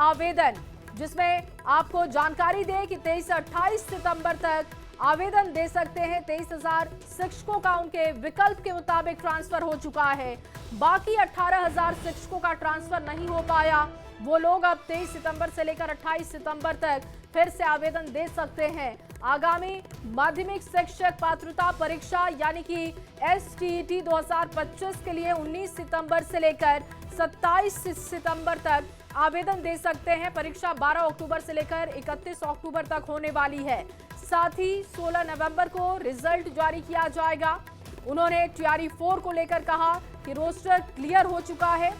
आवेदन, जिसमें आपको जानकारी दें कि 23 से 28 सितंबर तक आवेदन दे सकते हैं। 23,000 शिक्षकों का उनके विकल्प के मुताबिक ट्रांसफर हो चुका है। बाकी 18,000 शिक्षकों का ट्रांसफर नहीं हो पाया। वो लोग अब 23 सितंबर से लेकर 28 सितंबर तक फिर से आवेदन दे सकते हैं। आगामी माध्यमिक शिक्षक पात्रता परीक्षा यानी कि STET 2025 के लिए 19 सितंबर से लेकर 27 सितंबर तक आवेदन दे सकते हैं। परीक्षा 12 अक्टूबर से लेकर 31 अक्टूबर तक होने वाली है। साथ ही 16 नवंबर को रिजल्ट जारी किया जाएगा। उन्होंने TRE 4 को लेकर कहा कि रोस्टर क्लियर हो चुका है।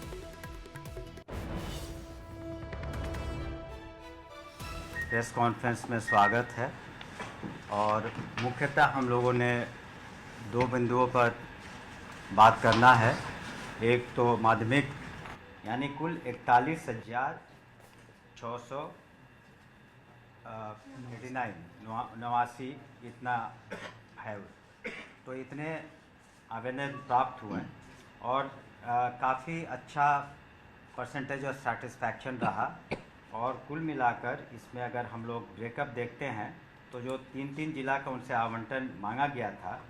प्रेस कॉन्फ्रेंस में स्वागत है और मुख्यतः हम लोगों ने दो बिंदुओं पर बात करना है। एक तो माध्यमिक यानी कुल 41,689 इतना है, तो इतने आवेदन प्राप्त हुए हैं और काफ़ी अच्छा परसेंटेज ऑफ सेटिस्फैक्शन रहा। और कुल मिलाकर इसमें अगर हम लोग ब्रेकअप देखते हैं तो जो 3 जिला का उनसे आवंटन मांगा गया था,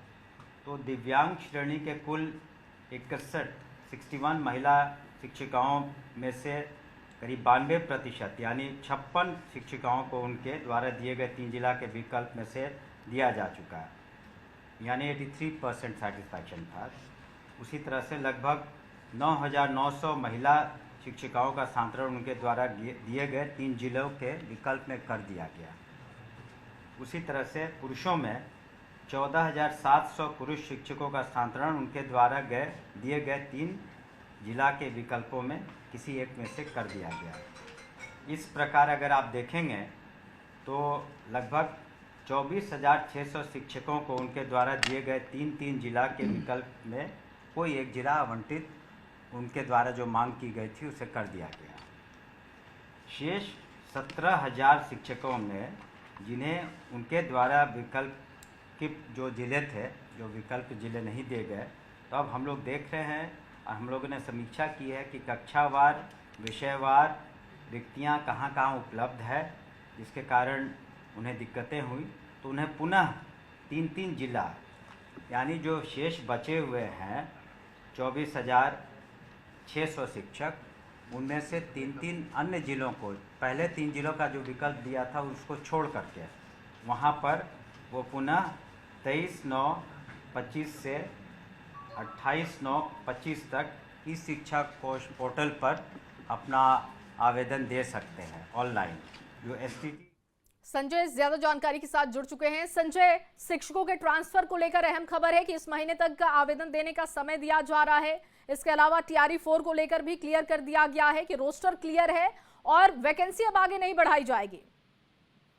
तो दिव्यांग श्रेणी के कुल 61 महिला शिक्षिकाओं में से करीब 92% यानी 56 शिक्षिकाओं को उनके द्वारा दिए गए 3 जिला के विकल्प में से दिया जा चुका है, यानी 83% सेटिस्फैक्शन था। उसी तरह से लगभग 9,900 महिला शिक्षिकाओं का स्थानांतरण उनके द्वारा दिए गए 3 जिलों के विकल्प में कर दिया गया। उसी तरह से पुरुषों में 14,700 पुरुष शिक्षकों का स्थानांतरण उनके द्वारा दिए गए 3 जिला के विकल्पों में किसी एक में से कर दिया गया। इस प्रकार अगर आप देखेंगे तो लगभग 24,600 शिक्षकों को उनके द्वारा दिए गए 3 जिला के विकल्प में कोई एक जिला आवंटित उनके द्वारा जो मांग की गई थी उसे कर दिया गया। शेष 17,000 शिक्षकों में जिन्हें उनके द्वारा विकल्प के जो जिले थे, जो विकल्प जिले नहीं दिए गए, तो अब हम लोग देख रहे हैं और हम लोगों ने समीक्षा की है कि कक्षावार विषयवार रिक्तियाँ कहाँ कहाँ उपलब्ध है, जिसके कारण उन्हें दिक्कतें हुई। तो उन्हें पुनः 3 जिला यानी जो शेष बचे हुए हैं 24,600 शिक्षक, उनमें से 3 अन्य जिलों को, पहले 3 जिलों का जो विकल्प दिया था उसको छोड़ करके वहाँ पर वो पुनः 23/9/25 से 28/9/25 तक इस शिक्षा कोष पोर्टल पर अपना आवेदन दे सकते हैं ऑनलाइन। जो STT संजय ज्यादा जानकारी के साथ जुड़ चुके हैं। संजय, शिक्षकों के ट्रांसफर को लेकर अहम खबर है कि इस महीने तक का आवेदन देने का समय दिया जा रहा है। इसके अलावा TRE 4 को लेकर भी क्लियर कर दिया गया है कि रोस्टर क्लियर है और वैकेंसी अब आगे नहीं बढ़ाई जाएगी।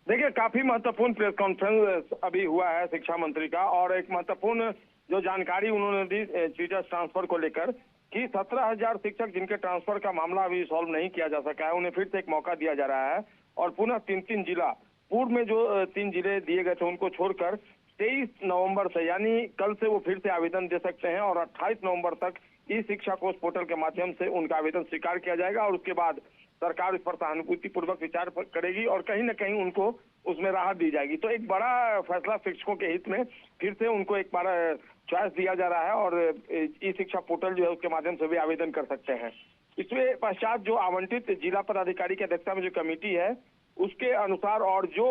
देखिए, काफी महत्वपूर्ण प्रेस कॉन्फ्रेंस अभी हुआ है शिक्षा मंत्री का, और एक महत्वपूर्ण जो जानकारी उन्होंने दी टीचर्स ट्रांसफर को लेकर कि 17,000 शिक्षक जिनके ट्रांसफर का मामला अभी सॉल्व नहीं किया जा सका है, उन्हें फिर से एक मौका दिया जा रहा है और पुनः 3 जिला, पूर्व में जो 3 जिले दिए गए थे उनको छोड़कर 23 नवंबर से यानी कल से वो फिर से आवेदन दे सकते हैं और 28 नवंबर तक ई शिक्षा कोष पोर्टल के माध्यम से उनका आवेदन स्वीकार किया जाएगा और उसके बाद सरकार इस पर सहानुभूति पूर्वक विचार करेगी और कहीं न कहीं उनको उसमें राहत दी जाएगी। तो एक बड़ा फैसला शिक्षकों के हित में फिर से उनको एक बार चॉइस दिया जा रहा है और ई शिक्षा पोर्टल जो है उसके माध्यम से भी आवेदन कर सकते हैं। इसमें पश्चात जो आवंटित जिला पदाधिकारी की अध्यक्षता में जो कमेटी है उसके अनुसार और जो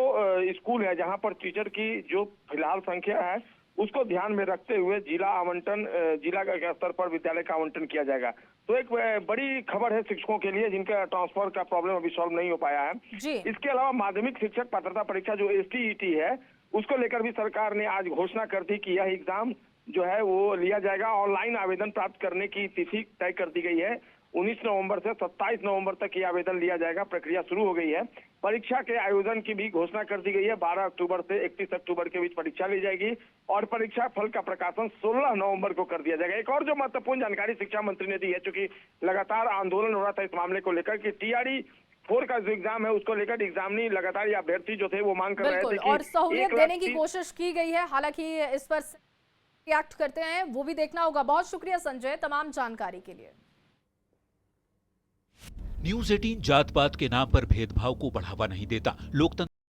स्कूल है जहां पर टीचर की जो फिलहाल संख्या है उसको ध्यान में रखते हुए जिला आवंटन, जिला के स्तर पर विद्यालय का आवंटन किया जाएगा। तो एक बड़ी खबर है शिक्षकों के लिए जिनका ट्रांसफर का प्रॉब्लम अभी सॉल्व नहीं हो पाया है। इसके अलावा माध्यमिक शिक्षक पात्रता परीक्षा जो STET है उसको लेकर भी सरकार ने आज घोषणा कर दी कि यह एग्जाम जो है वो लिया जाएगा। ऑनलाइन आवेदन प्राप्त करने की तिथि तय कर दी गई है। 19 नवंबर से 27 नवंबर तक ये आवेदन लिया जाएगा। प्रक्रिया शुरू हो गई है। परीक्षा के आयोजन की भी घोषणा कर दी गई है। 12 अक्टूबर से 31 अक्टूबर के बीच परीक्षा ली जाएगी और परीक्षा फल का प्रकाशन 16 नवंबर को कर दिया जाएगा। एक और जो महत्वपूर्ण जानकारी शिक्षा मंत्री ने दी है, चूंकि लगातार आंदोलन हो रहा था इस मामले को लेकर कि TRE 4 का जो एग्जाम है उसको लेकर एग्जामिनी लगातार अभ्यर्थी जो थे वो मांग कर रहे थे कि और सहूलियत देने की कोशिश की गई है। हालांकि इस पर रिएक्ट करते हैं वो भी देखना होगा। बहुत शुक्रिया संजय तमाम जानकारी के लिए। न्यूज 18 जात पात के नाम पर भेदभाव को बढ़ावा नहीं देता। लोकतंत्र